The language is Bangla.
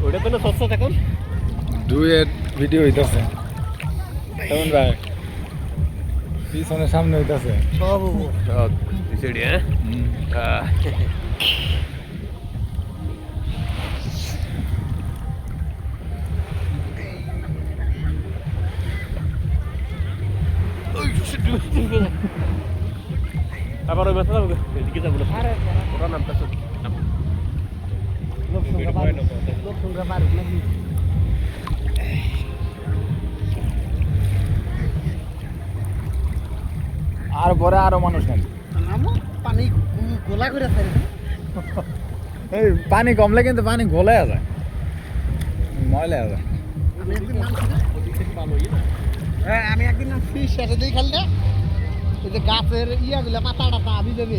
ওটা তো সস্তা এখন ডুয়েট ভিডিও হইতাছে কেমন ভাই পিছনে সামনে হইতাছে সব সেটি হ্যাঁ আবার ওই মাথা যাবো এদিকে যাবো না ওরা নামটা লোক সংখ্যা বাড়ুক নাকি আর পরে আরো মানুষ নাম পানি গোলা করে এই পানি কমলে কিন্তু পানি গলে যায় ময়লা যায় আমি একদিন নামছি শেষে দিয়ে খালটা ওই যে গাছের ইয়াগুলা পাতা টাতা আবি যাবে